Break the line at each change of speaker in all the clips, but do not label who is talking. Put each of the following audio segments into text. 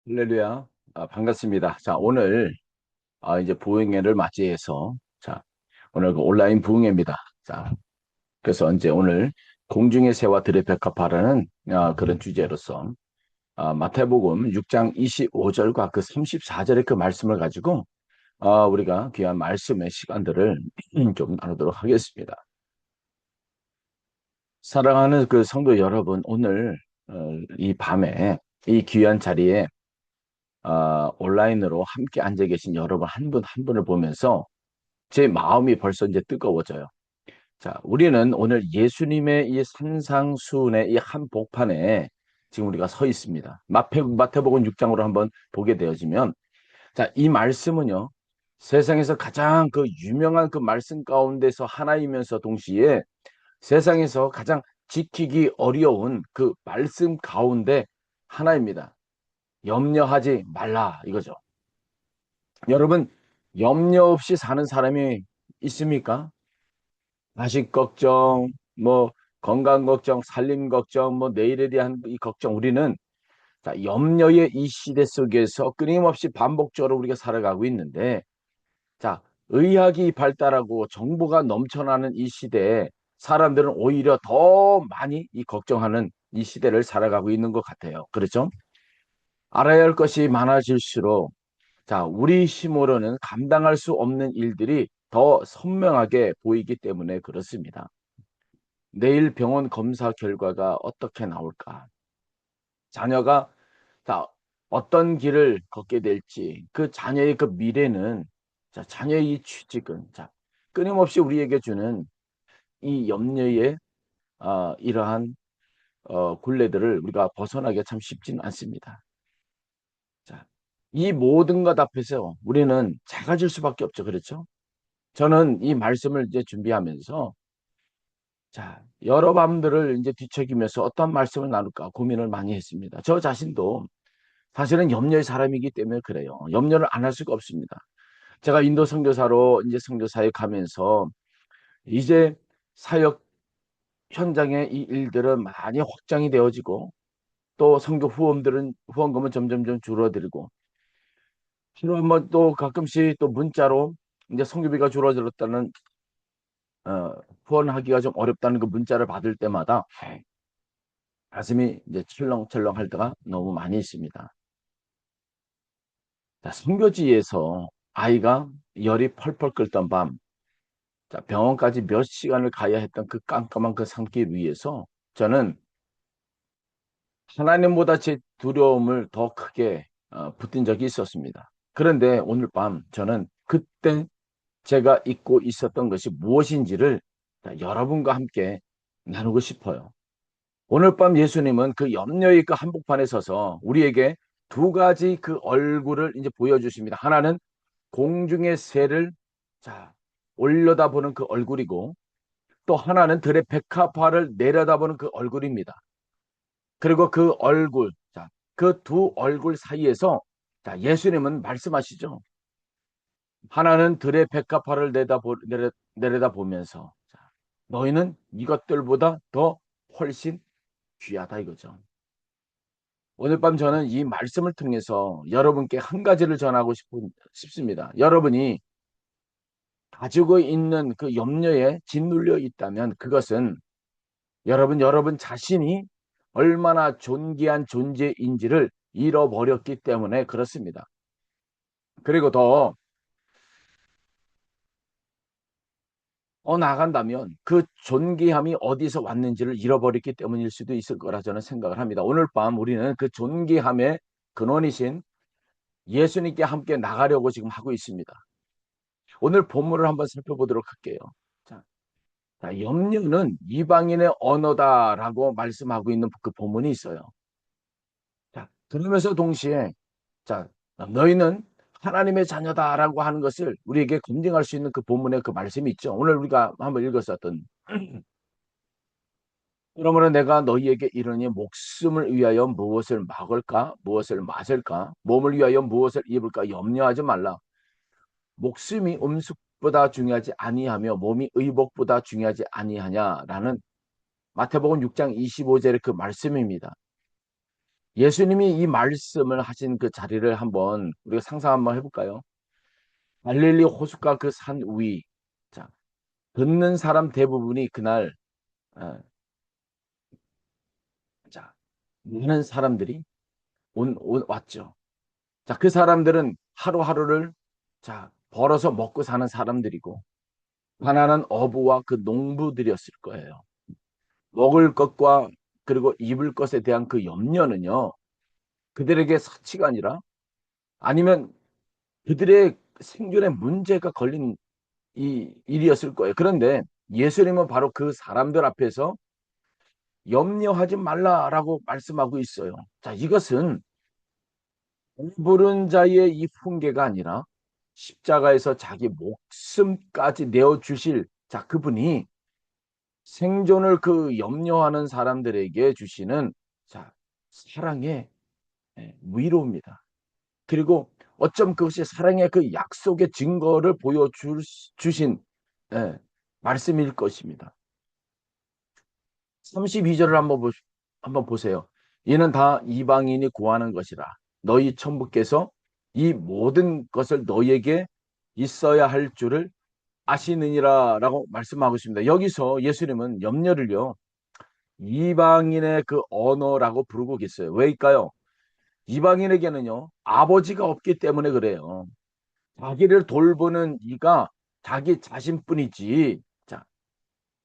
할렐루야. 반갑습니다. 자, 오늘 이제 부흥회를 맞이해서 오늘 그 온라인 부흥회입니다. 그래서 이제 오늘 공중의 새와 들의 백합화라는 그런 주제로서 마태복음 6장 25절과 그 34절의 그 말씀을 가지고 우리가 귀한 말씀의 시간들을 좀 나누도록 하겠습니다. 사랑하는 그 성도 여러분, 오늘 이 밤에 이 귀한 자리에 온라인으로 함께 앉아 계신 여러분 한 분 한 분을 보면서 제 마음이 벌써 이제 뜨거워져요. 자, 우리는 오늘 예수님의 이 산상수훈의 이 한복판에 지금 우리가 서 있습니다. 마태복음 6장으로 한번 보게 되어지면, 자, 이 말씀은요, 세상에서 가장 그 유명한 그 말씀 가운데서 하나이면서 동시에 세상에서 가장 지키기 어려운 그 말씀 가운데 하나입니다. 염려하지 말라 이거죠. 여러분, 염려 없이 사는 사람이 있습니까? 자식 걱정, 뭐, 건강 걱정, 살림 걱정, 뭐, 내일에 대한 이 걱정, 우리는 염려의 이 시대 속에서 끊임없이 반복적으로 우리가 살아가고 있는데, 의학이 발달하고 정보가 넘쳐나는 이 시대에 사람들은 오히려 더 많이 이 걱정하는 이 시대를 살아가고 있는 것 같아요. 그렇죠? 알아야 할 것이 많아질수록 우리 힘으로는 감당할 수 없는 일들이 더 선명하게 보이기 때문에 그렇습니다. 내일 병원 검사 결과가 어떻게 나올까? 자녀가 자, 어떤 길을 걷게 될지, 그 자녀의 그 미래는, 자녀의 이 취직은, 끊임없이 우리에게 주는 이 염려의 이러한 굴레들을 우리가 벗어나기가 참 쉽지는 않습니다. 자, 이 모든 것 앞에서 우리는 작아질 수밖에 없죠. 그렇죠? 저는 이 말씀을 이제 준비하면서 여러 밤들을 이제 뒤척이면서 어떤 말씀을 나눌까 고민을 많이 했습니다. 저 자신도 사실은 염려의 사람이기 때문에 그래요. 염려를 안 할 수가 없습니다. 제가 인도 선교사로 이제 선교 사역하면서 이제 사역 현장의 이 일들은 많이 확장이 되어지고 또 선교 후원금은 점점점 줄어들고 필요 한번 또 가끔씩 또 문자로 이제 선교비가 줄어들었다는 후원하기가 좀 어렵다는 그 문자를 받을 때마다 가슴이 이제 철렁철렁 할 때가 너무 많이 있습니다. 선교지에서 아이가 열이 펄펄 끓던 밤, 병원까지 몇 시간을 가야 했던 그 깜깜한 그 산길 위에서 저는 하나님보다 제 두려움을 더 크게 붙든 적이 있었습니다. 그런데 오늘 밤 저는 그때 제가 잊고 있었던 것이 무엇인지를 여러분과 함께 나누고 싶어요. 오늘 밤 예수님은 그 염려의 그 한복판에 서서 우리에게 두 가지 그 얼굴을 이제 보여주십니다. 하나는 공중의 새를 자 올려다보는 그 얼굴이고 또 하나는 들의 백합화를 내려다보는 그 얼굴입니다. 그리고 그 얼굴, 그 두 얼굴 사이에서 예수님은 말씀하시죠. 하나는 들의 백합화를 내려다보면서 너희는 이것들보다 더 훨씬 귀하다 이거죠. 오늘 밤 저는 이 말씀을 통해서 여러분께 한 가지를 전하고 싶습니다. 여러분이 가지고 있는 그 염려에 짓눌려 있다면 그것은 여러분 자신이 얼마나 존귀한 존재인지를 잃어버렸기 때문에 그렇습니다. 그리고 더 나간다면 그 존귀함이 어디서 왔는지를 잃어버렸기 때문일 수도 있을 거라 저는 생각을 합니다. 오늘 밤 우리는 그 존귀함의 근원이신 예수님께 함께 나가려고 지금 하고 있습니다. 오늘 본문을 한번 살펴보도록 할게요. 자, 염려는 이방인의 언어다라고 말씀하고 있는 그 본문이 있어요. 그러면서 동시에 자, 너희는 하나님의 자녀다라고 하는 것을 우리에게 검증할 수 있는 그 본문의 그 말씀이 있죠. 오늘 우리가 한번 읽었었던 그러므로 내가 너희에게 이르니 목숨을 위하여 무엇을 먹을까 무엇을 마실까 몸을 위하여 무엇을 입을까 염려하지 말라. 목숨이 음식보다 중요하지 아니하며 몸이 의복보다 중요하지 아니하냐라는 마태복음 6장 25절의 그 말씀입니다. 예수님이 이 말씀을 하신 그 자리를 한번 우리가 상상 한번 해볼까요? 갈릴리 호숫가 그 산 위. 자, 듣는 사람 대부분이 그날, 어, 자, 많은 사람들이 왔죠. 자, 그 사람들은 하루하루를 자, 벌어서 먹고 사는 사람들이고, 가난한 어부와 그 농부들이었을 거예요. 먹을 것과 그리고 입을 것에 대한 그 염려는요, 그들에게 사치가 아니라 아니면 그들의 생존에 문제가 걸린 이 일이었을 거예요. 그런데 예수님은 바로 그 사람들 앞에서 염려하지 말라라고 말씀하고 있어요. 자, 이것은 부른 자의 이 훈계가 아니라 십자가에서 자기 목숨까지 내어 주실 자, 그분이 생존을 그 염려하는 사람들에게 주시는 자, 사랑의 위로입니다. 그리고 어쩜 그것이 사랑의 그 약속의 증거를 주신 예, 말씀일 것입니다. 32절을 한번 보세요. 이는 다 이방인이 구하는 것이라. 너희 천부께서 이 모든 것을 너희에게 있어야 할 줄을 아시느니라 라고 말씀하고 있습니다. 여기서 예수님은 염려를요, 이방인의 그 언어라고 부르고 계세요. 왜일까요? 이방인에게는요, 아버지가 없기 때문에 그래요. 자기를 돌보는 이가 자기 자신뿐이지. 자,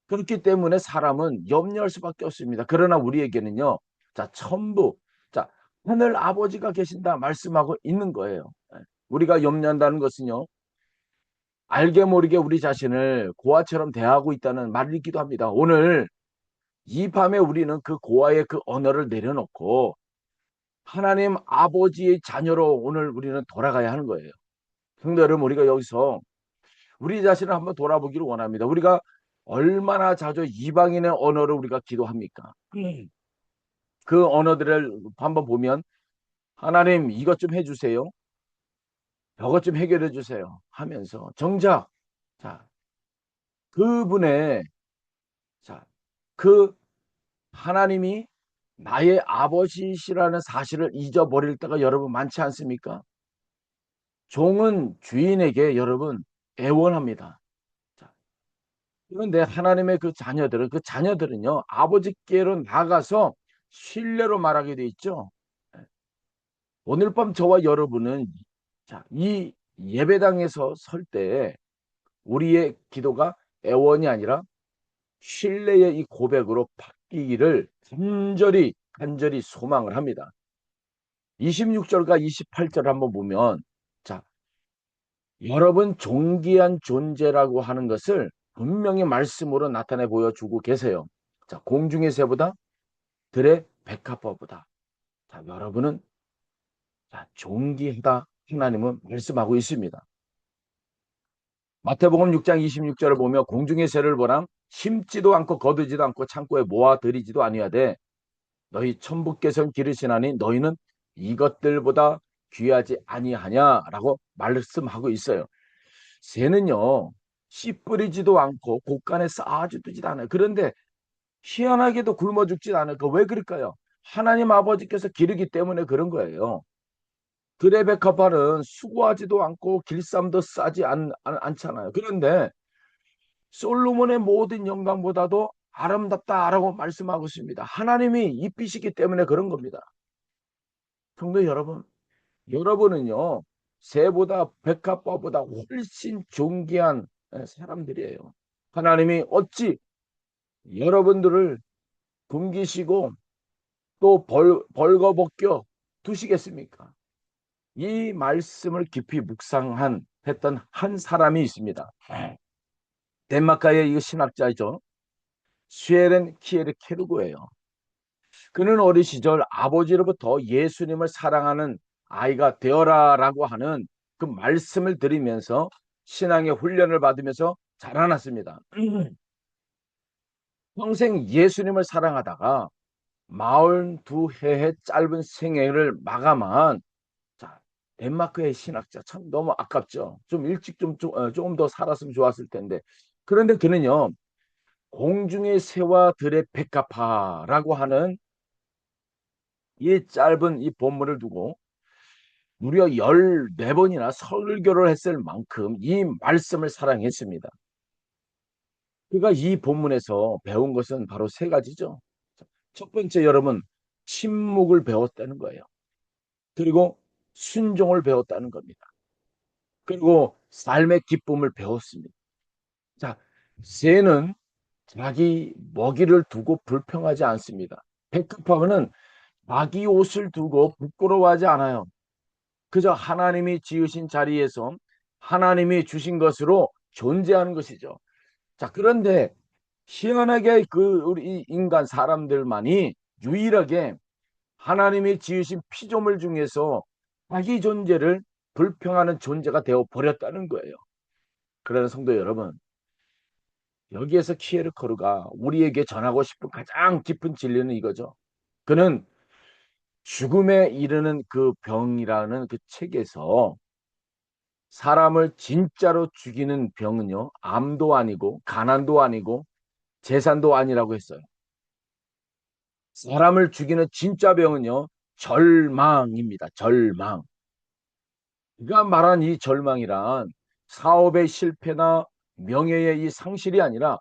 그렇기 때문에 사람은 염려할 수밖에 없습니다. 그러나 우리에게는요, 자, 천부, 자, 하늘 아버지가 계신다 말씀하고 있는 거예요. 예. 우리가 염려한다는 것은요, 알게 모르게 우리 자신을 고아처럼 대하고 있다는 말이기도 합니다. 오늘 이 밤에 우리는 그 고아의 그 언어를 내려놓고 하나님 아버지의 자녀로 오늘 우리는 돌아가야 하는 거예요. 성도 여러분, 우리가 여기서 우리 자신을 한번 돌아보기를 원합니다. 우리가 얼마나 자주 이방인의 언어를 우리가 기도합니까? 그 언어들을 한번 보면 하나님 이것 좀 해주세요. 저것 좀 해결해 주세요. 하면서 정작 자 그분의 자 그 하나님이 나의 아버지시라는 사실을 잊어버릴 때가 여러분 많지 않습니까? 종은 주인에게 여러분 애원합니다. 자, 그런데 하나님의 그 자녀들은요, 아버지께로 나가서 신뢰로 말하게 돼 있죠. 오늘 밤 저와 여러분은 자, 이 예배당에서 설 때 우리의 기도가 애원이 아니라 신뢰의 이 고백으로 바뀌기를 간절히 소망을 합니다. 26절과 28절 한번 보면 자, 여러분 존귀한 존재라고 하는 것을 분명히 말씀으로 나타내 보여주고 계세요. 자, 공중의 새보다 들의 백합화보다 자, 여러분은 자, 존귀하다 하나님은 말씀하고 있습니다. 마태복음 6장 26절을 보며 공중의 새를 보람 심지도 않고 거두지도 않고 창고에 모아들이지도 아니하되 너희 천부께서는 기르시나니 너희는 이것들보다 귀하지 아니하냐라고 말씀하고 있어요. 새는요, 씨 뿌리지도 않고 곳간에 쌓아주지도 않아요. 그런데 희한하게도 굶어 죽지 않아요. 왜 그럴까요? 하나님 아버지께서 기르기 때문에 그런 거예요. 드레베카파는 수고하지도 않고 길쌈도 싸지 않잖아요. 그런데 솔로몬의 모든 영광보다도 아름답다라고 말씀하고 있습니다. 하나님이 이삐시기 때문에 그런 겁니다. 성도 여러분, 여러분은요, 새보다 백합화보다 훨씬 존귀한 사람들이에요. 하나님이 어찌 여러분들을 굶기시고 또 벌거벗겨 두시겠습니까? 이 말씀을 깊이 했던 한 사람이 있습니다. 덴마크의 이 신학자이죠. 쉐렌 키에르 케르고예요. 그는 어린 시절 아버지로부터 예수님을 사랑하는 아이가 되어라라고 하는 그 말씀을 들으면서 신앙의 훈련을 받으면서 자라났습니다. 평생 예수님을 사랑하다가 42해의 짧은 생애를 마감한 자, 덴마크의 신학자 참 너무 아깝죠. 좀 일찍 조금 더 살았으면 좋았을 텐데. 그런데 그는요. 공중의 새와 들의 백합화라고 하는 이 짧은 이 본문을 두고 무려 14번이나 설교를 했을 만큼 이 말씀을 사랑했습니다. 그가 이 본문에서 배운 것은 바로 세 가지죠. 첫 번째, 여러분, 침묵을 배웠다는 거예요. 그리고 순종을 배웠다는 겁니다. 그리고 삶의 기쁨을 배웠습니다. 자, 새는 자기 먹이를 두고 불평하지 않습니다. 백합화는 자기 옷을 두고 부끄러워하지 않아요. 그저 하나님이 지으신 자리에서 하나님이 주신 것으로 존재하는 것이죠. 자, 그런데 희한하게 그 우리 인간 사람들만이 유일하게 하나님이 지으신 피조물 중에서 자기 존재를 불평하는 존재가 되어 버렸다는 거예요. 그러나 성도 여러분, 여기에서 키에르케르가 우리에게 전하고 싶은 가장 깊은 진리는 이거죠. 그는 죽음에 이르는 그 병이라는 그 책에서 사람을 진짜로 죽이는 병은요, 암도 아니고 가난도 아니고 재산도 아니라고 했어요. 사람을 죽이는 진짜 병은요, 절망입니다. 절망. 그가 말한 이 절망이란 사업의 실패나 명예의 이 상실이 아니라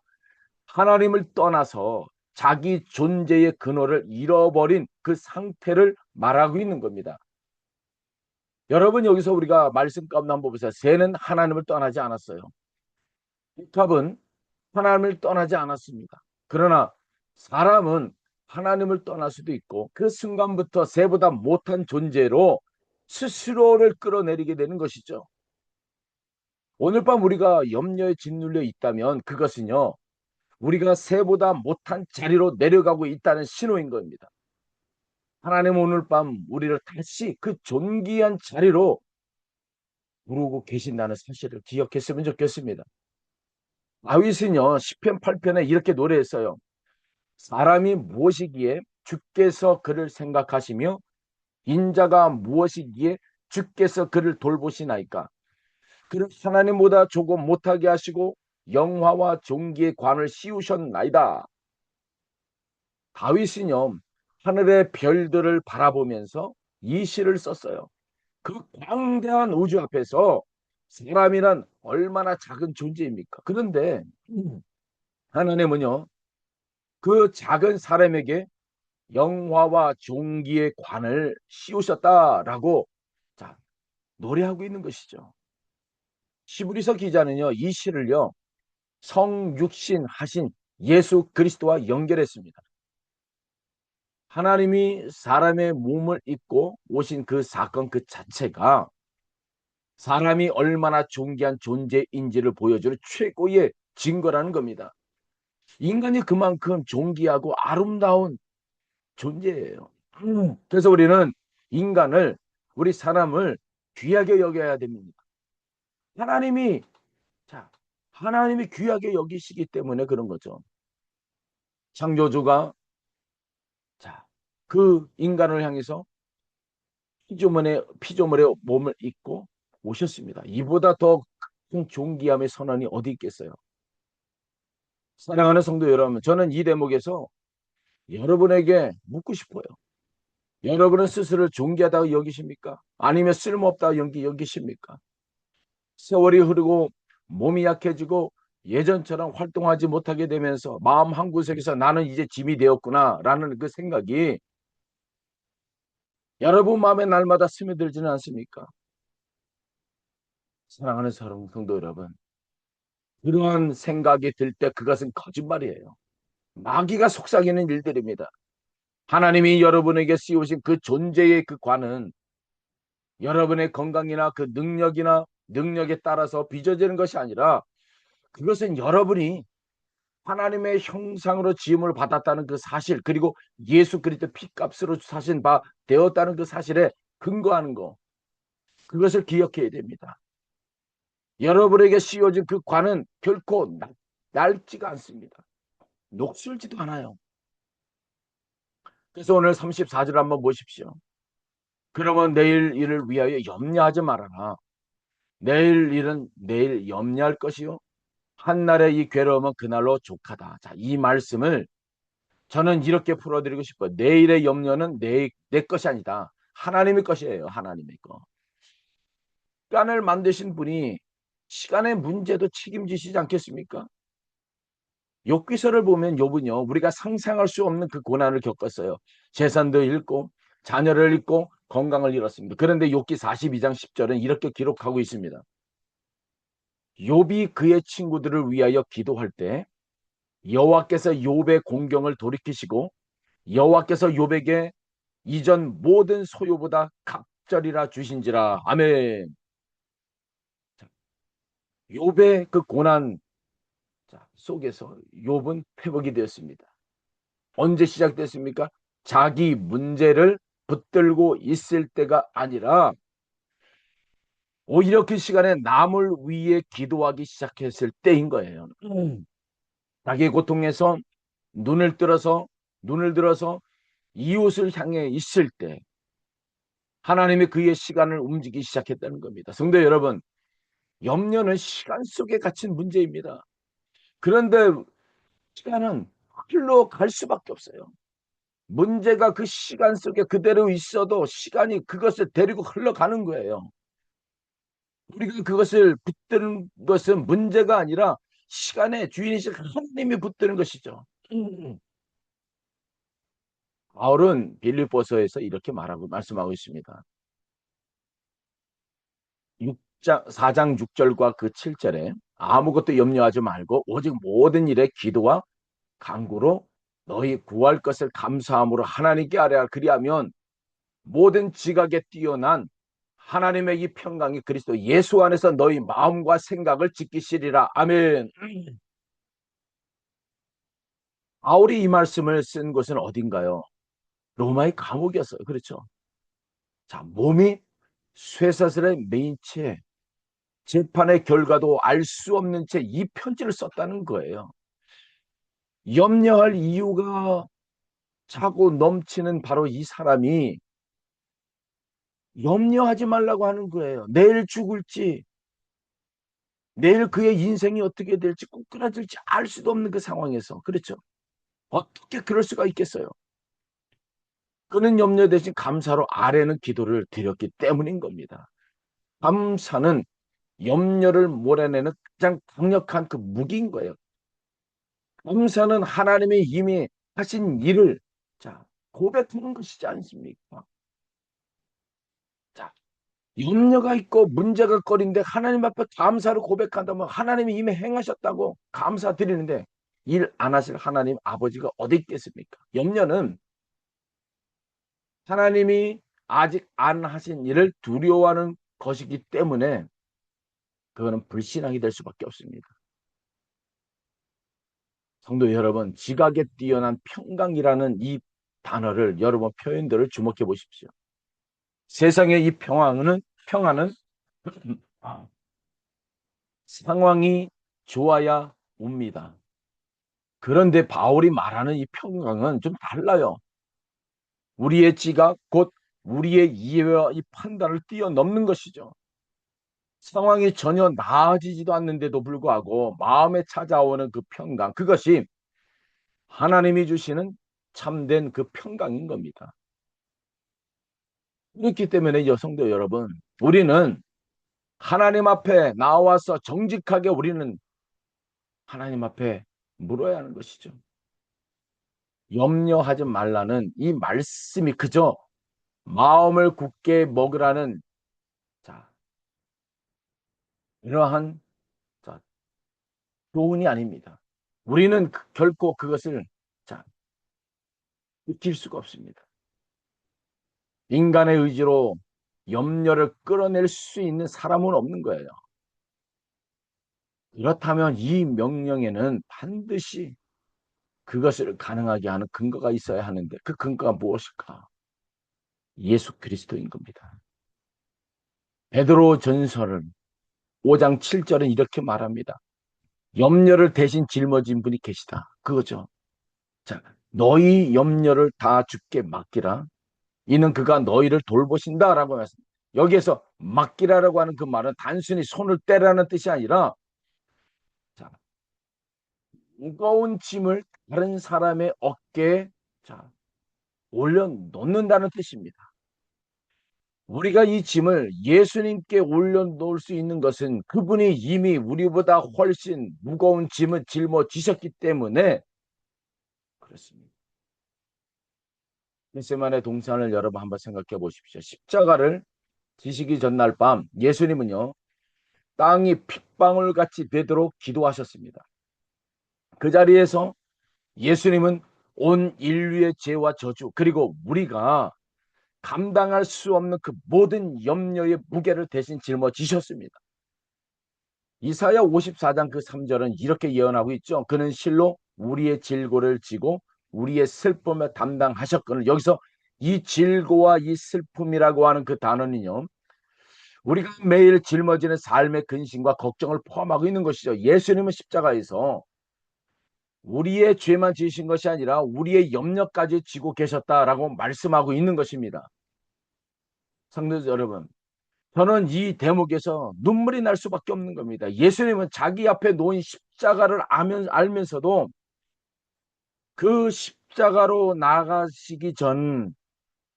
하나님을 떠나서 자기 존재의 근원을 잃어버린 그 상태를 말하고 있는 겁니다. 여러분, 여기서 우리가 말씀 가운데 한번 보세요. 새는 하나님을 떠나지 않았어요. 복합은 하나님을 떠나지 않았습니다. 그러나 사람은 하나님을 떠날 수도 있고 그 순간부터 새보다 못한 존재로 스스로를 끌어내리게 되는 것이죠. 오늘 밤 우리가 염려에 짓눌려 있다면 그것은요, 우리가 새보다 못한 자리로 내려가고 있다는 신호인 겁니다. 하나님 오늘 밤 우리를 다시 그 존귀한 자리로 부르고 계신다는 사실을 기억했으면 좋겠습니다. 다윗은요, 시편 8편에 이렇게 노래했어요. 사람이 무엇이기에 주께서 그를 생각하시며 인자가 무엇이기에 주께서 그를 돌보시나이까. 그를 하나님보다 조금 못하게 하시고 영화와 존귀의 관을 씌우셨나이다. 다윗은요, 하늘의 별들을 바라보면서 이 시를 썼어요. 그 광대한 우주 앞에서 사람이란 얼마나 작은 존재입니까? 그런데 하나님은요, 그 작은 사람에게 영화와 존귀의 관을 씌우셨다라고 자, 노래하고 있는 것이죠. 시브리서 기자는요, 이 시를요, 성육신 하신 예수 그리스도와 연결했습니다. 하나님이 사람의 몸을 입고 오신 그 사건 그 자체가 사람이 얼마나 존귀한 존재인지를 보여주는 최고의 증거라는 겁니다. 인간이 그만큼 존귀하고 아름다운 존재예요. 그래서 우리는 인간을, 우리 사람을 귀하게 여겨야 됩니다. 하나님이, 자, 하나님이 귀하게 여기시기 때문에 그런 거죠. 창조주가, 자, 그 인간을 향해서 피조물의 몸을 입고 오셨습니다. 이보다 더 큰 존귀함의 선언이 어디 있겠어요? 사랑하는 성도 여러분, 저는 이 대목에서 여러분에게 묻고 싶어요. 여러분은 스스로를 존귀하다고 여기십니까? 아니면 쓸모없다고 여기십니까? 세월이 흐르고 몸이 약해지고 예전처럼 활동하지 못하게 되면서 마음 한구석에서 나는 이제 짐이 되었구나라는 그 생각이 여러분 마음에 날마다 스며들지는 않습니까? 사랑하는 성도 여러분, 그러한 생각이 들 때 그것은 거짓말이에요. 마귀가 속삭이는 일들입니다. 하나님이 여러분에게 씌우신 그 존재의 그 관은 여러분의 건강이나 그 능력에 따라서 빚어지는 것이 아니라 그것은 여러분이 하나님의 형상으로 지음을 받았다는 그 사실, 그리고 예수 그리스도 피값으로 사신 바 되었다는 그 사실에 근거하는 거, 그것을 기억해야 됩니다. 여러분에게 씌워진 그 관은 결코 낡지가 않습니다. 녹슬지도 않아요. 그래서 오늘 34절 한번 보십시오. 그러면 내일 일을 위하여 염려하지 말아라. 내일 일은 내일 염려할 것이요 한날의 이 괴로움은 그날로 족하다. 자, 이 말씀을 저는 이렇게 풀어드리고 싶어요. 내일의 염려는 내 것이 아니다. 하나님의 것이에요. 하나님의 것. 시간을 만드신 분이 시간의 문제도 책임지시지 않겠습니까? 욥기서를 보면 욥은요, 우리가 상상할 수 없는 그 고난을 겪었어요. 재산도 잃고 자녀를 잃고 건강을 잃었습니다. 그런데 욥기 42장 10절은 이렇게 기록하고 있습니다. 욥이 그의 친구들을 위하여 기도할 때 여호와께서 욥의 공경을 돌이키시고 여호와께서 욥에게 이전 모든 소유보다 갑절이라 주신지라. 아멘. 욥의 그 고난 속에서 욥은 회복이 되었습니다. 언제 시작됐습니까? 자기 문제를 붙들고 있을 때가 아니라 오히려 그 시간에 남을 위해 기도하기 시작했을 때인 거예요. 자기 고통에서 눈을 들어서 이웃을 향해 있을 때 하나님이 그의 시간을 움직이기 시작했다는 겁니다. 성도 여러분, 염려는 시간 속에 갇힌 문제입니다. 그런데 시간은 흘러갈 수밖에 없어요. 문제가 그 시간 속에 그대로 있어도 시간이 그것을 데리고 흘러가는 거예요. 우리가 그것을 붙드는 것은 문제가 아니라 시간의 주인이신 하나님이 붙드는 것이죠. 바울은 빌립보서에서 이렇게 말씀하고 있습니다. 4장 6절과 그 7절에 아무것도 염려하지 말고 오직 모든 일에 기도와 간구로 너희 구할 것을 감사함으로 하나님께 아뢰라. 그리하면 모든 지각에 뛰어난 하나님의 이 평강이 그리스도 예수 안에서 너희 마음과 생각을 지키시리라. 아멘. 바울이 이 말씀을 쓴 곳은 어딘가요? 로마의 감옥이었어요. 그렇죠? 자, 몸이 쇠사슬에 매인 채 재판의 결과도 알 수 없는 채 이 편지를 썼다는 거예요. 염려할 이유가 차고 넘치는 바로 이 사람이 염려하지 말라고 하는 거예요. 내일 죽을지, 내일 그의 인생이 어떻게 될지, 꼬꾸라질지 알 수도 없는 그 상황에서. 그렇죠? 어떻게 그럴 수가 있겠어요? 그는 염려 대신 감사로 아뢰는 기도를 드렸기 때문인 겁니다. 감사는 염려를 몰아내는 가장 강력한 그 무기인 거예요. 감사는 하나님이 이미 하신 일을 고백하는 것이지 않습니까? 자, 염려가 있고 문제가 거린데 하나님 앞에 감사로 고백한다면 하나님이 이미 행하셨다고 감사드리는데 일 안 하실 하나님 아버지가 어디 있겠습니까? 염려는 하나님이 아직 안 하신 일을 두려워하는 것이기 때문에 그거는 불신앙이 될 수밖에 없습니다. 성도 여러분, 지각에 뛰어난 평강이라는 이 단어를 여러분 표현들을 주목해 보십시오. 세상의 이 평화는 상황이 좋아야 옵니다. 그런데 바울이 말하는 이 평강은 좀 달라요. 우리의 지각, 곧 우리의 이해와 이 판단을 뛰어넘는 것이죠. 상황이 전혀 나아지지도 않는데도 불구하고 마음에 찾아오는 그 평강, 그것이 하나님이 주시는 참된 그 평강인 겁니다. 그렇기 때문에 여성도 여러분, 우리는 하나님 앞에 나와서 정직하게 우리는 하나님 앞에 물어야 하는 것이죠. 염려하지 말라는 이 말씀이 그저 마음을 굳게 먹으라는 이러한 교훈이 아닙니다. 우리는 결코 그것을 느낄 수가 없습니다. 인간의 의지로 염려를 끌어낼 수 있는 사람은 없는 거예요. 그렇다면 이 명령에는 반드시 그것을 가능하게 하는 근거가 있어야 하는데 그 근거가 무엇일까? 예수 그리스도인 겁니다. 베드로 전설은 5장 7절은 이렇게 말합니다. 염려를 대신 짊어진 분이 계시다. 그거죠. 자, 너희 염려를 다 주께 맡기라. 이는 그가 너희를 돌보신다라고 말씀. 여기에서 맡기라라고 하는 그 말은 단순히 손을 떼라는 뜻이 아니라 무거운 짐을 다른 사람의 어깨에 자, 올려놓는다는 뜻입니다. 우리가 이 짐을 예수님께 올려놓을 수 있는 것은 그분이 이미 우리보다 훨씬 무거운 짐을 짊어지셨기 때문에 그렇습니다. 겟세마네 동산을 여러분 한번 생각해 보십시오. 십자가를 지시기 전날 밤 예수님은요, 땅이 핏방울같이 되도록 기도하셨습니다. 그 자리에서 예수님은 온 인류의 죄와 저주 그리고 우리가 감당할 수 없는 그 모든 염려의 무게를 대신 짊어지셨습니다. 이사야 54장 그 3절은 이렇게 예언하고 있죠. 그는 실로 우리의 질고를 지고 우리의 슬픔을 담당하셨거늘. 여기서 이 질고와 이 슬픔이라고 하는 그 단어는요, 우리가 매일 짊어지는 삶의 근심과 걱정을 포함하고 있는 것이죠. 예수님은 십자가에서 우리의 죄만 지으신 것이 아니라 우리의 염려까지 지고 계셨다라고 말씀하고 있는 것입니다. 성도 여러분, 저는 이 대목에서 눈물이 날 수밖에 없는 겁니다. 예수님은 자기 앞에 놓인 십자가를 알면서도 그 십자가로 나가시기 전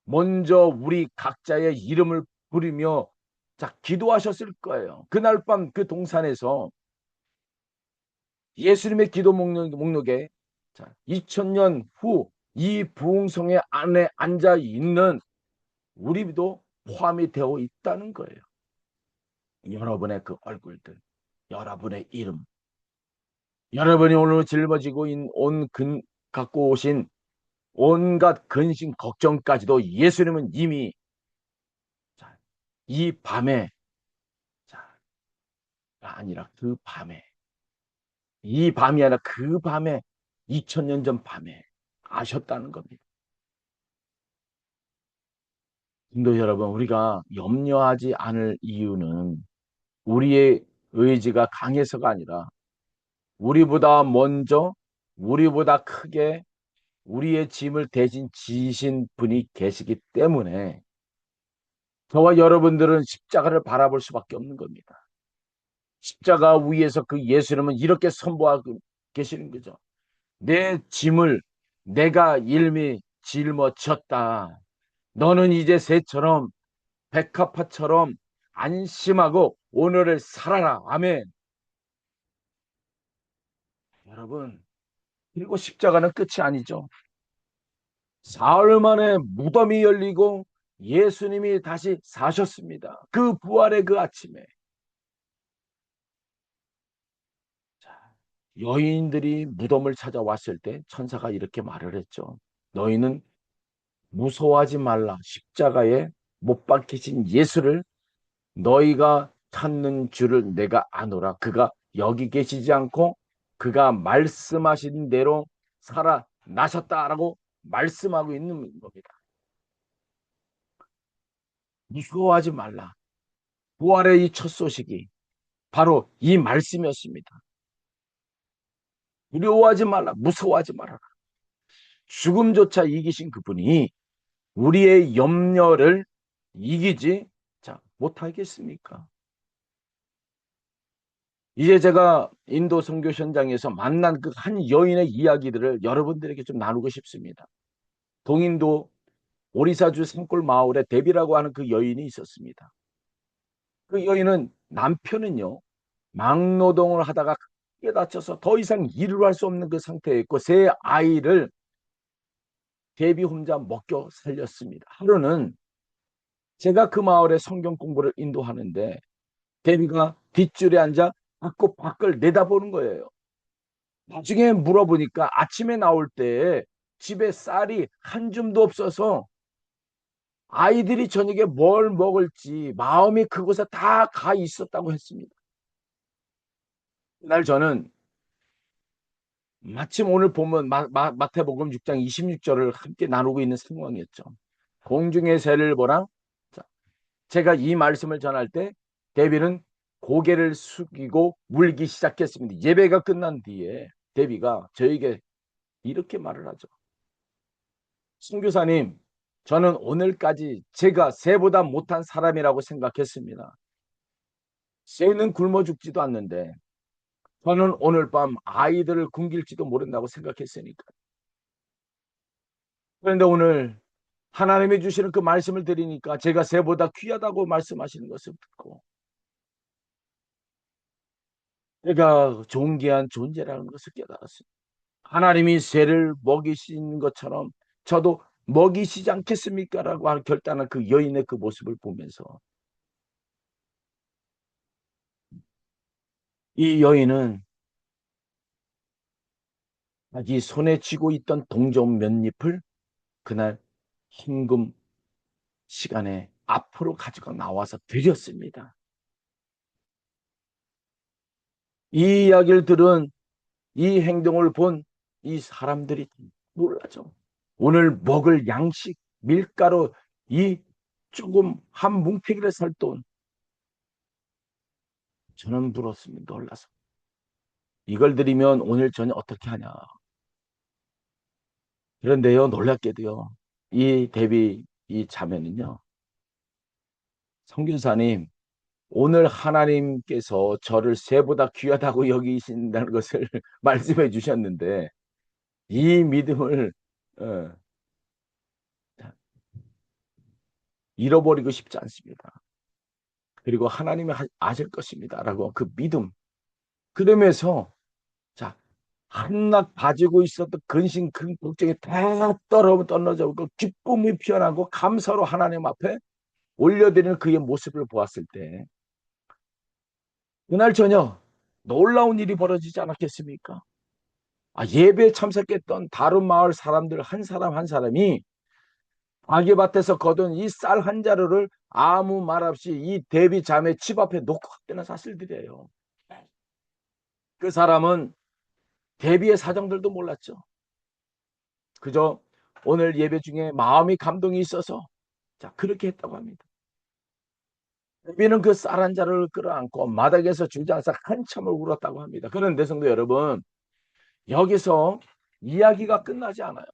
먼저 우리 각자의 이름을 부르며 기도하셨을 거예요. 그날 밤 그 동산에서 예수님의 기도 목록에 2000년 후 이 부흥성의 안에 앉아 있는 우리도 포함이 되어 있다는 거예요. 여러분의 그 얼굴들, 여러분의 이름, 여러분이 오늘 짊어지고 갖고 오신 온갖 근심 걱정까지도 예수님은 이미 이 밤에 아니라 그 밤에 이 밤이 아니라 그 밤에 2000년 전 밤에 아셨다는 겁니다. 성도 여러분, 우리가 염려하지 않을 이유는 우리의 의지가 강해서가 아니라 우리보다 먼저 우리보다 크게 우리의 짐을 대신 지신 분이 계시기 때문에 저와 여러분들은 십자가를 바라볼 수밖에 없는 겁니다. 십자가 위에서 그 예수님은 이렇게 선포하고 계시는 거죠. 내 짐을 내가 일미 짊어졌다. 너는 이제 새처럼 백합화처럼 안심하고 오늘을 살아라. 아멘. 여러분, 그리고 십자가는 끝이 아니죠. 사흘 만에 무덤이 열리고 예수님이 다시 사셨습니다. 그 부활의 그 아침에 여인들이 무덤을 찾아왔을 때 천사가 이렇게 말을 했죠. 너희는 무서워하지 말라. 십자가에 못 박히신 예수를 너희가 찾는 줄을 내가 아노라. 그가 여기 계시지 않고 그가 말씀하신 대로 살아나셨다라고 말씀하고 있는 겁니다. 무서워하지 말라. 부활의 이 첫 소식이 바로 이 말씀이었습니다. 두려워하지 말라. 무서워하지 말아라. 죽음조차 이기신 그분이 우리의 염려를 이기지 못하겠습니까? 이제 제가 인도 선교 현장에서 만난 그 한 여인의 이야기들을 여러분들에게 좀 나누고 싶습니다. 동인도 오리사주 산골 마을에 데비라고 하는 그 여인이 있었습니다. 그 여인은 남편은요, 막노동을 하다가 크게 다쳐서 더 이상 일을 할 수 없는 그 상태에 있고 세 아이를 데비 혼자 먹여 살렸습니다. 하루는 제가 그 마을에 성경 공부를 인도하는데 데비가 뒷줄에 앉아 자꾸 밖을 내다보는 거예요. 나중에 물어보니까 아침에 나올 때 집에 쌀이 한 줌도 없어서 아이들이 저녁에 뭘 먹을지 마음이 그곳에 다 가 있었다고 했습니다. 그날 저는 마침 오늘 보면 마태복음 6장 26절을 함께 나누고 있는 상황이었죠. 공중의 새를 보라. 제가 이 말씀을 전할 때 데비는 고개를 숙이고 울기 시작했습니다. 예배가 끝난 뒤에 데비가 저에게 이렇게 말을 하죠. 선교사님, 저는 오늘까지 제가 새보다 못한 사람이라고 생각했습니다. 새는 굶어 죽지도 않는데 저는 오늘 밤 아이들을 굶길지도 모른다고 생각했으니까. 그런데 오늘 하나님이 주시는 그 말씀을 드리니까 제가 새보다 귀하다고 말씀하시는 것을 듣고 제가 존귀한 존재라는 것을 깨달았습니다. 하나님이 새를 먹이신 것처럼 저도 먹이시지 않겠습니까? 라고 결단한 그 여인의 그 모습을 보면서 이 여인은 자기 손에 쥐고 있던 동전 몇 잎을 그날 헌금 시간에 앞으로 가지고 나와서 드렸습니다. 이 이야기를 들은 이 행동을 본 이 사람들이 놀라죠. 오늘 먹을 양식, 밀가루, 이 조금 한 뭉태기를 살 돈, 저는 물었습니다. 놀라서. 이걸 드리면 오늘 저녁 어떻게 하냐. 그런데요, 놀랍게도요, 이 대비, 이 자매는요, 선교사님, 오늘 하나님께서 저를 새보다 귀하다고 여기신다는 것을 말씀해 주셨는데, 이 믿음을, 어, 잃어버리고 싶지 않습니다. 그리고 하나님이 아실 것입니다. 라고 그 믿음. 그러면서, 자, 한낱 가지고 있었던 근심, 그 걱정이 다 떨어져, 그 기쁨이 피어나고 감사로 하나님 앞에 올려드리는 그의 모습을 보았을 때, 그날 저녁 놀라운 일이 벌어지지 않았겠습니까? 예배에 참석했던 다른 마을 사람들 한 사람 한 사람이 자기 밭에서 거둔 이 쌀 한 자루를 아무 말 없이 이 대비 자매 집 앞에 놓고 갔다는 사실들이에요. 그 사람은 대비의 사정들도 몰랐죠. 그저 오늘 예배 중에 마음이 감동이 있어서 자 그렇게 했다고 합니다. 대비는 그 쌀 한 자루를 끌어안고 마당에서 주저앉아 한참을 울었다고 합니다. 그런데 성도 여러분, 여기서 이야기가 끝나지 않아요.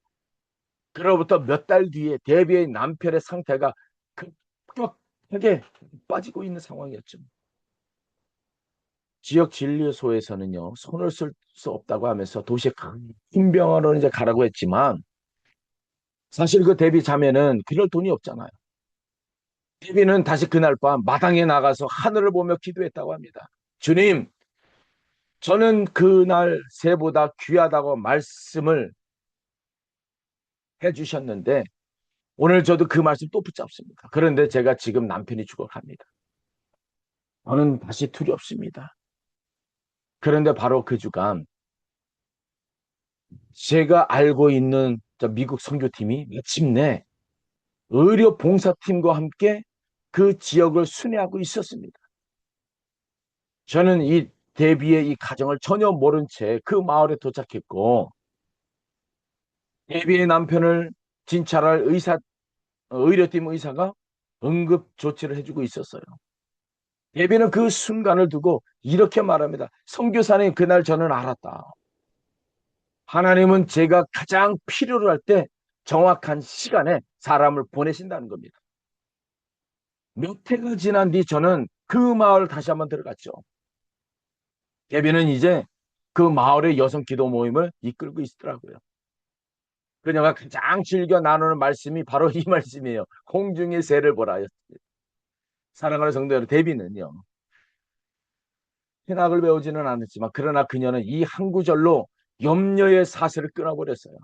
그로부터 몇 달 뒤에 데비의 남편의 상태가 급격하게 빠지고 있는 상황이었죠. 지역 진료소에서는요, 손을 쓸 수 없다고 하면서 도시에 큰 병원으로 이제 가라고 했지만, 사실 그 데비 자매는 그럴 돈이 없잖아요. 데비는 다시 그날 밤 마당에 나가서 하늘을 보며 기도했다고 합니다. 주님, 저는 그날 새보다 귀하다고 말씀을 해주셨는데, 오늘 저도 그 말씀 또 붙잡습니다. 그런데 제가 지금 남편이 죽어갑니다. 저는 다시 두렵습니다. 그런데 바로 그 주간 제가 알고 있는 미국 선교팀이 마침내 의료 봉사팀과 함께 그 지역을 순회하고 있었습니다. 저는 이 데비의 이 가정을 전혀 모른 채 그 마을에 도착했고 데비의 남편을 진찰할 의료팀 의사가 응급 조치를 해주고 있었어요. 데비는 그 순간을 두고 이렇게 말합니다. 선교사님, 그날 저는 알았다. 하나님은 제가 가장 필요로 할 때 정확한 시간에 사람을 보내신다는 겁니다. 몇 해가 지난 뒤 저는 그 마을 다시 한번 들어갔죠. 데비는 이제 그 마을의 여성 기도 모임을 이끌고 있더라고요. 그녀가 가장 즐겨 나누는 말씀이 바로 이 말씀이에요. 공중의 새를 보라였습니다. 사랑하는 성도 여러분, 데비는요, 신학을 배우지는 않았지만 그러나 그녀는 이 한 구절로 염려의 사슬을 끊어버렸어요.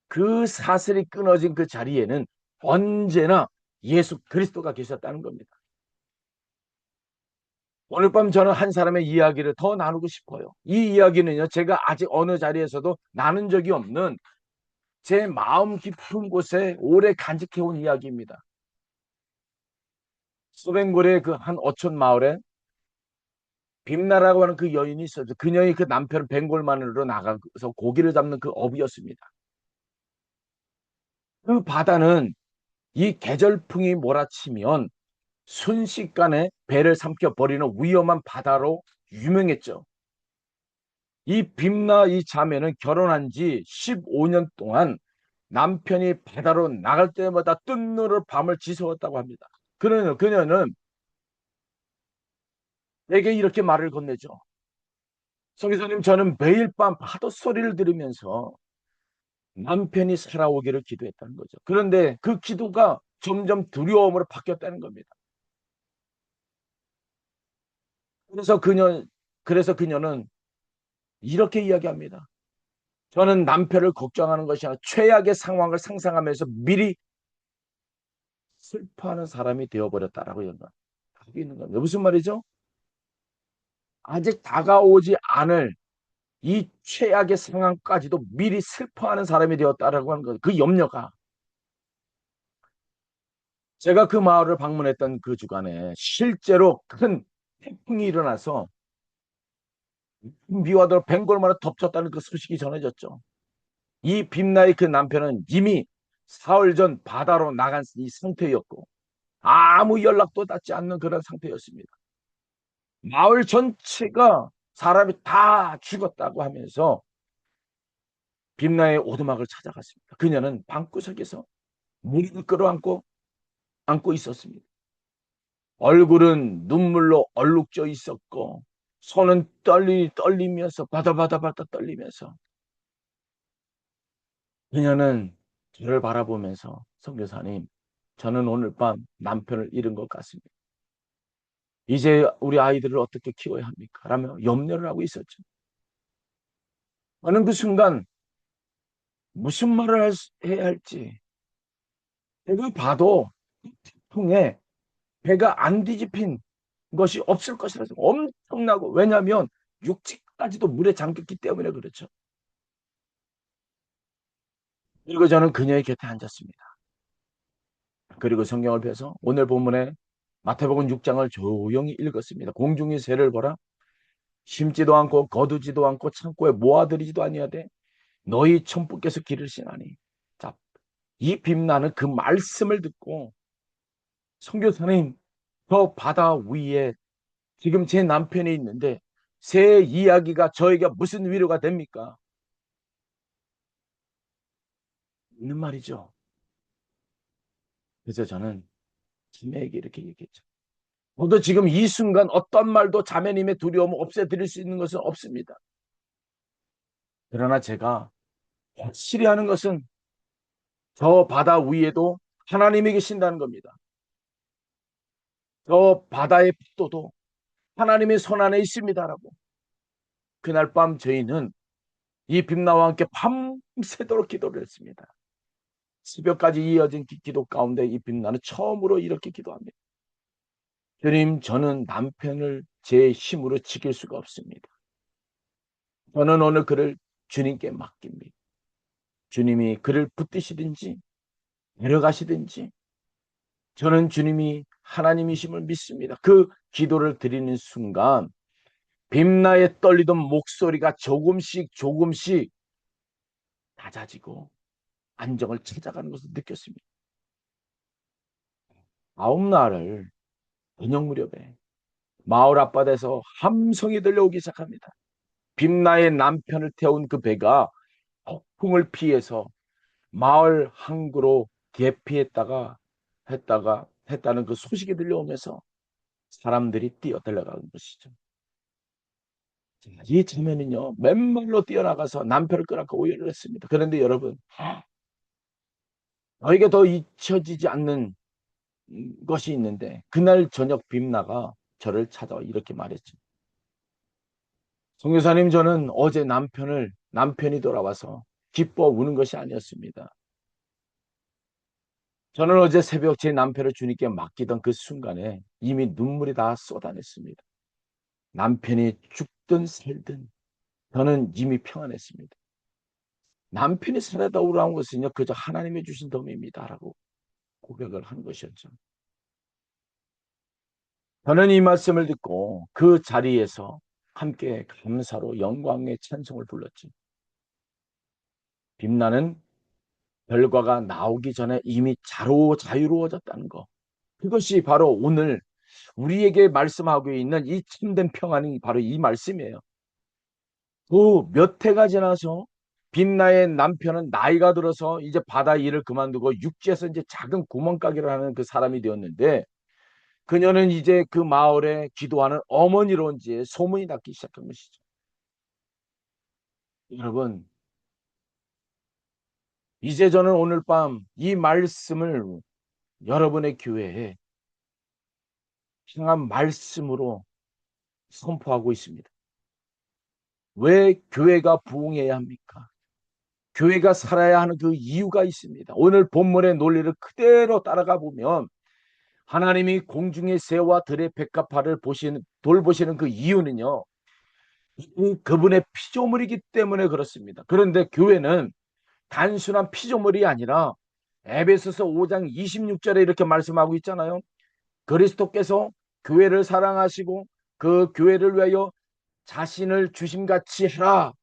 그 사슬이 끊어진 그 자리에는 언제나 예수 그리스도가 계셨다는 겁니다. 오늘 밤 저는 한 사람의 이야기를 더 나누고 싶어요. 이 이야기는요, 제가 아직 어느 자리에서도 나눈 적이 없는 제 마음 깊은 곳에 오래 간직해온 이야기입니다. 소뱅골의 그 한 어촌 마을에 빔나라고 하는 그 여인이 있었죠. 그녀의 그 남편은 벵골만으로 나가서 고기를 잡는 그 어부였습니다. 그 바다는 이 계절풍이 몰아치면 순식간에 배를 삼켜 버리는 위험한 바다로 유명했죠. 이 빔나 이 자매는 결혼한 지 15년 동안 남편이 바다로 나갈 때마다 뜬 눈을 밤을 지새웠다고 합니다. 그녀는 내게 이렇게 말을 건네죠. 성교사님, 저는 매일 밤 파도 소리를 들으면서 남편이 살아오기를 기도했다는 거죠. 그런데 그 기도가 점점 두려움으로 바뀌었다는 겁니다. 그래서 그녀, 그래서 그녀는 이렇게 이야기합니다. 저는 남편을 걱정하는 것이 아니라 최악의 상황을 상상하면서 미리 슬퍼하는 사람이 되어버렸다라고 하고 있는 겁니다. 무슨 말이죠? 아직 다가오지 않을 이 최악의 상황까지도 미리 슬퍼하는 사람이 되었다라고 하는 거예요. 그 염려가. 제가 그 마을을 방문했던 그 주간에 실제로 큰 태풍이 일어나서 비와도 벵골마다 덮쳤다는 그 소식이 전해졌죠. 이 빔나의 그 남편은 이미 사흘 전 바다로 나간 이 상태였고 아무 연락도 닿지 않는 그런 상태였습니다. 마을 전체가 사람이 다 죽었다고 하면서 빔나의 오두막을 찾아갔습니다. 그녀는 방구석에서 무릎을 끌어안고 있었습니다. 얼굴은 눈물로 얼룩져 있었고 손은 떨리면서 바다바다바다 떨리면서 그녀는 저를 바라보면서 선교사님, 저는 오늘 밤 남편을 잃은 것 같습니다. 이제 우리 아이들을 어떻게 키워야 합니까? 라며 염려를 하고 있었죠. 저는 그 순간 무슨 말을 해야 할지 제가 봐도 통에 배가 안 뒤집힌 것이 없을 것이라서 엄청나고 왜냐하면 육지까지도 물에 잠겼기 때문에 그렇죠. 그리고 저는 그녀의 곁에 앉았습니다. 그리고 성경을 펴서 오늘 본문에 마태복음 6장을 조용히 읽었습니다. 공중의 새를 보라. 심지도 않고 거두지도 않고 창고에 모아들이지도 아니하되 너희 천부께서 기르시나니. 자, 이 빔나는 그 말씀을 듣고 선교사님, 저 바다 위에 지금 제 남편이 있는데 새 이야기가 저에게 무슨 위로가 됩니까? 있는 말이죠. 그래서 저는 자매에게 이렇게 얘기했죠. 저도 지금 이 순간 어떤 말도 자매님의 두려움을 없애드릴 수 있는 것은 없습니다. 그러나 제가 확실히 하는 것은 저 바다 위에도 하나님이 계신다는 겁니다. 저 바다의 파도도 하나님의 손 안에 있습니다라고. 그날 밤 저희는 이 빔나와 함께 밤새도록 기도를 했습니다. 새벽까지 이어진 기도 가운데 이 빔나는 처음으로 이렇게 기도합니다. 주님, 저는 남편을 제 힘으로 지킬 수가 없습니다. 저는 오늘 그를 주님께 맡깁니다. 주님이 그를 붙드시든지 데려가시든지 저는 주님이 하나님이심을 믿습니다. 그 기도를 드리는 순간 빔나에 떨리던 목소리가 조금씩 낮아지고 안정을 찾아가는 것을 느꼈습니다. 다음 날을 저녁 무렵에 마을 앞바다에서 함성이 들려오기 시작합니다. 빔나의 남편을 태운 그 배가 폭풍을 피해서 마을 항구로 대피했다가 했다는 그 소식이 들려오면서 사람들이 뛰어들어가는 것이죠. 이 장면은요, 맨발로 뛰어나가서 남편을 끌어안고 오열을 했습니다. 그런데 여러분, 저에게 더 잊혀지지 않는 것이 있는데, 그날 저녁 빔나가 저를 찾아와 이렇게 말했죠. 송교사님, 저는 어제 남편이 돌아와서 기뻐 우는 것이 아니었습니다. 저는 어제 새벽 제 남편을 주님께 맡기던 그 순간에 이미 눈물이 다 쏟아냈습니다. 남편이 죽든 살든 저는 이미 평안했습니다. 남편이 살아나오라는 것은요, 그저 하나님이 주신 덤입니다라고 고백을 하는 것이었죠. 저는 이 말씀을 듣고 그 자리에서 함께 감사로 영광의 찬송을 불렀죠. 빛나는 결과가 나오기 전에 이미 자유로워졌다는 거. 그것이 바로 오늘 우리에게 말씀하고 있는 이 참된 평안이 바로 이 말씀이에요. 그 몇 해가 지나서 빛나의 남편은 나이가 들어서 이제 바다 일을 그만두고 육지에서 이제 작은 구멍가게를 하는 그 사람이 되었는데 그녀는 이제 그 마을에 기도하는 어머니로 이제 소문이 났기 시작한 것이죠. 여러분, 이제 저는 오늘 밤 이 말씀을 여러분의 교회에 향한 말씀으로 선포하고 있습니다. 왜 교회가 부흥해야 합니까? 교회가 살아야 하는 그 이유가 있습니다. 오늘 본문의 논리를 그대로 따라가 보면 하나님이 공중의 새와 들의 백합화를 돌보시는 그 이유는요. 그분의 피조물이기 때문에 그렇습니다. 그런데 교회는 단순한 피조물이 아니라 에베소서 5장 26절에 이렇게 말씀하고 있잖아요. 그리스도께서 교회를 사랑하시고 그 교회를 위하여 자신을 주심같이 하라.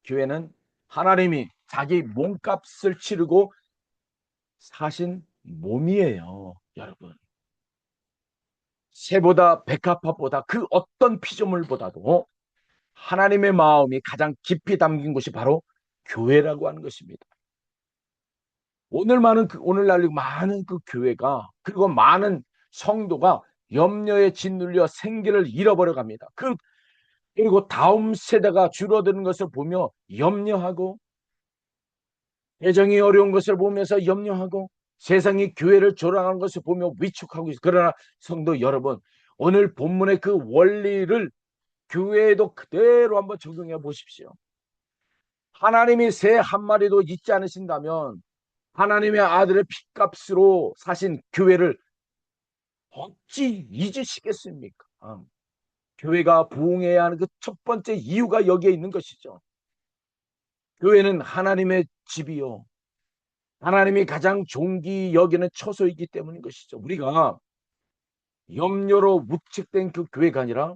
교회는 하나님이 자기 몸값을 치르고 사신 몸이에요, 여러분. 새보다 백합화보다 그 어떤 피조물보다도 하나님의 마음이 가장 깊이 담긴 곳이 바로 교회라고 하는 것입니다. 오늘날 많은 그 교회가 그리고 많은 성도가 염려에 짓눌려 생기를 잃어버려 갑니다. 그리고 다음 세대가 줄어드는 것을 보며 염려하고 재정이 어려운 것을 보면서 염려하고 세상이 교회를 조랑하는 것을 보며 위축하고 있어요. 그러나 성도 여러분, 오늘 본문의 그 원리를 교회에도 그대로 한번 적용해 보십시오. 하나님이 새 한 마리도 잊지 않으신다면 하나님의 아들의 핏값으로 사신 교회를 어찌 잊으시겠습니까? 교회가 부흥해야 하는 그 첫 번째 이유가 여기에 있는 것이죠. 교회는 하나님의 집이요. 하나님이 가장 존귀 여기는 처소이기 때문인 것이죠. 우리가 염려로 묵직된 그 교회가 아니라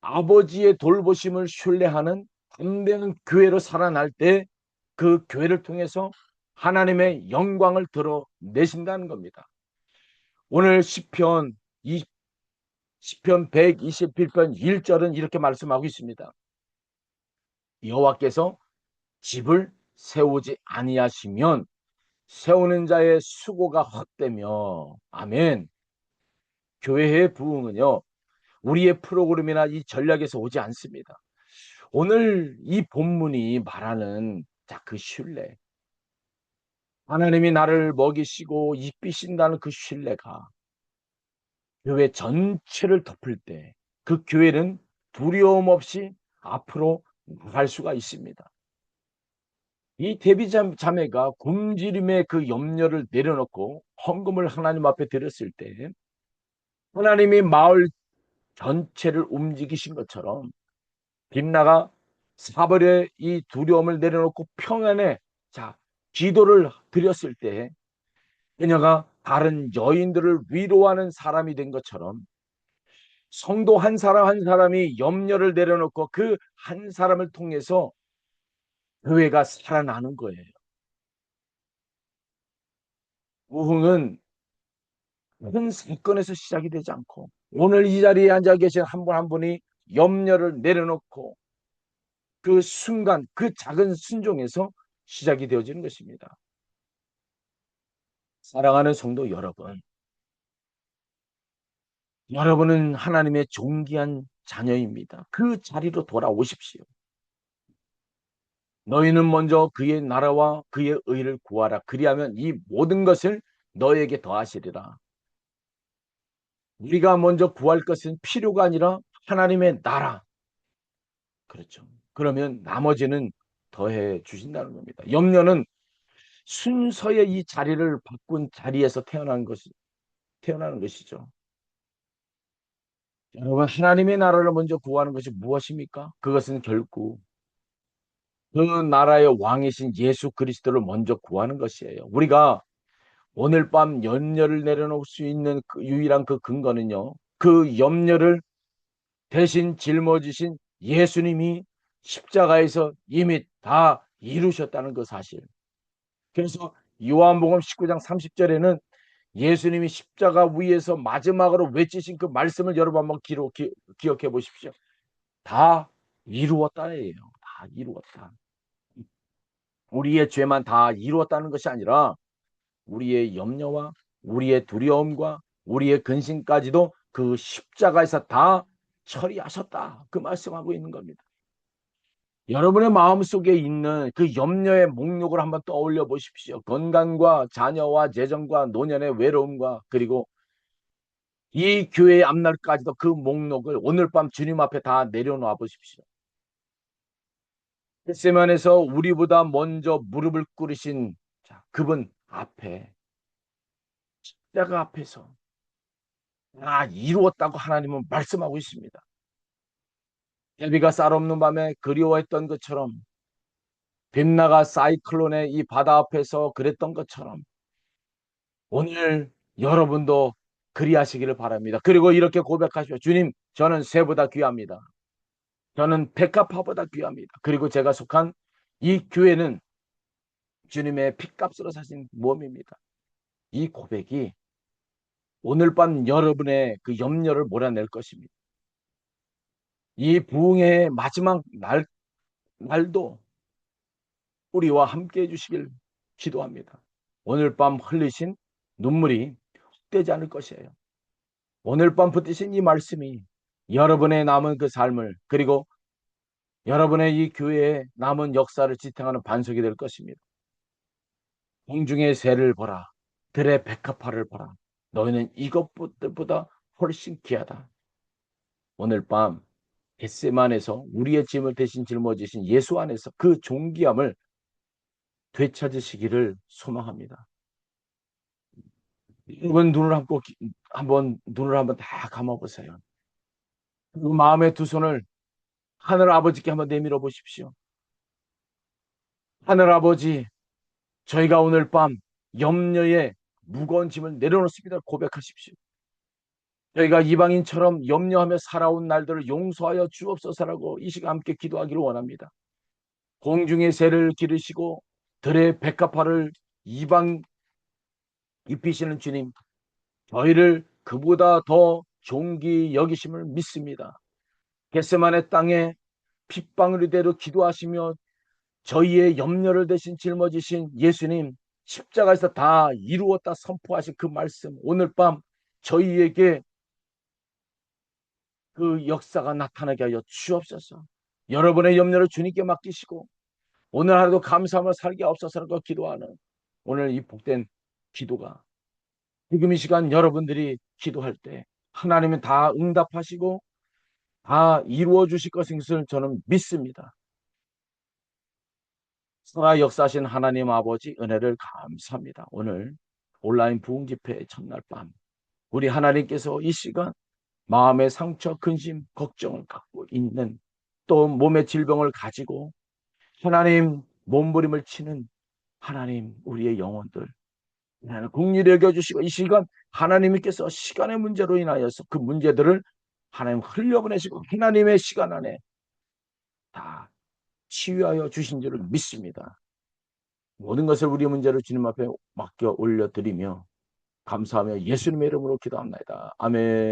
아버지의 돌보심을 신뢰하는 담대한 교회로 살아날 때 그 교회를 통해서 하나님의 영광을 드러내신다는 겁니다. 오늘 시편 121편 1절은 이렇게 말씀하고 있습니다. 여호와께서 집을 세우지 아니하시면 세우는 자의 수고가 헛되며 아멘. 교회의 부흥은요 우리의 프로그램이나 이 전략에서 오지 않습니다. 오늘 이 본문이 말하는 그 신뢰, 하나님이 나를 먹이시고 이삐신다는 그 신뢰가 교회 전체를 덮을 때 그 교회는 두려움 없이 앞으로 나갈 수가 있습니다. 이 데비 자매가 굶주림의 그 염려를 내려놓고 헌금을 하나님 앞에 드렸을 때 하나님이 마을 전체를 움직이신 것처럼 딥나가 사벌의 이 두려움을 내려놓고 평안에 기도를 드렸을 때 그녀가 다른 여인들을 위로하는 사람이 된 것처럼 성도 한 사람 한 사람이 염려를 내려놓고 그 한 사람을 통해서 교회가 살아나는 거예요. 부흥은 큰 사건에서 시작이 되지 않고 오늘 이 자리에 앉아 계신 한 분 한 분이 염려를 내려놓고 그 순간 그 작은 순종에서 시작이 되어지는 것입니다. 사랑하는 성도 여러분, 여러분은 하나님의 존귀한 자녀입니다. 그 자리로 돌아오십시오. 너희는 먼저 그의 나라와 그의 의를 구하라. 그리하면 이 모든 것을 너에게 더하시리라. 우리가 먼저 구할 것은 필요가 아니라 하나님의 나라. 그렇죠. 그러면 나머지는 더해 주신다는 겁니다. 염려는 순서의 이 자리를 바꾼 자리에서 태어나는 것이죠. 여러분, 하나님의 나라를 먼저 구하는 것이 무엇입니까? 그것은 결국 그 나라의 왕이신 예수 그리스도를 먼저 구하는 것이에요. 우리가 오늘 밤 염려를 내려놓을 수 있는 그 유일한 그 근거는요. 그 염려를 대신 짊어지신 예수님이 십자가에서 이미 다 이루셨다는 그 사실. 그래서 요한복음 19장 30절에는 예수님이 십자가 위에서 마지막으로 외치신 그 말씀을 여러분 한번 기억해 보십시오. 다 이루었다예요. 다 이루었다. 우리의 죄만 다 이루었다는 것이 아니라 우리의 염려와 우리의 두려움과 우리의 근심까지도 그 십자가에서 다 처리하셨다. 그 말씀하고 있는 겁니다. 여러분의 마음속에 있는 그 염려의 목록을 한번 떠올려 보십시오. 건강과 자녀와 재정과 노년의 외로움과 그리고 이 교회의 앞날까지도 그 목록을 오늘 밤 주님 앞에 다 내려놓아 보십시오. 겟세마네에서 우리보다 먼저 무릎을 꿇으신 그분 앞에, 십자가 앞에서 다 이루었다고 하나님은 말씀하고 있습니다. 데비가 쌀 없는 밤에 그리워했던 것처럼, 뱀나가 사이클론의 이 바다 앞에서 그랬던 것처럼 오늘 여러분도 그리하시기를 바랍니다. 그리고 이렇게 고백하시오. 주님, 저는 새보다 귀합니다. 저는 백합화보다 귀합니다. 그리고 제가 속한 이 교회는 주님의 핏값으로 사신 몸입니다. 이 고백이 오늘 밤 여러분의 그 염려를 몰아낼 것입니다. 이 부흥의 마지막 날도 우리와 함께 해주시길 기도합니다. 오늘 밤 흘리신 눈물이 헛되지 않을 것이에요. 오늘 밤 붙드신 이 말씀이 여러분의 남은 그 삶을 그리고 여러분의 이 교회의 남은 역사를 지탱하는 반석이 될 것입니다. 공중의 새를 보라. 들의 백합화를 보라. 너희는 이것보다 훨씬 귀하다. 오늘 밤 겟세마네에서 우리의 짐을 대신 짊어지신 예수 안에서 그 존귀함을 되찾으시기를 소망합니다. 여러분 한번 눈을 한번 다 감아보세요. 그리고 마음의 두 손을 하늘 아버지께 한번 내밀어 보십시오. 하늘 아버지, 저희가 오늘 밤 염려의 무거운 짐을 내려놓습니다. 고백하십시오. 저희가 이방인처럼 염려하며 살아온 날들을 용서하여 주옵소서라고 이 시간 함께 기도하기를 원합니다. 공중의 새를 기르시고 들의 백합화를 이방 입히시는 주님, 저희를 그보다 더 존귀 여기심을 믿습니다. 겟세마네 땅에 핏방울이대로 기도하시며 저희의 염려를 대신 짊어지신 예수님, 십자가에서 다 이루었다 선포하신 그 말씀, 오늘 밤 저희에게 그 역사가 나타나게 하여 주옵소서. 여러분의 염려를 주님께 맡기시고 오늘 하루도 감사함을 살게 없어서라고 기도하는 오늘 이 복된 기도가 지금 이 시간 여러분들이 기도할 때 하나님은 다 응답하시고 다 이루어 주실 것을 저는 믿습니다. 살아 역사하신 하나님 아버지 은혜를 감사합니다. 오늘 온라인 부흥 집회 첫날 밤 우리 하나님께서 이 시간 마음의 상처, 근심, 걱정을 갖고 있는 또 몸의 질병을 가지고 하나님 몸부림을 치는 하나님 우리의 영혼들 하나님 긍휼히 여겨주시고 이 시간 하나님께서 시간의 문제로 인하여서 그 문제들을 하나님 흘려보내시고 하나님의 시간 안에 다 치유하여 주신 줄을 믿습니다. 모든 것을 우리 문제로 주님 앞에 맡겨 올려드리며 감사하며 예수님의 이름으로 기도합니다. 아멘.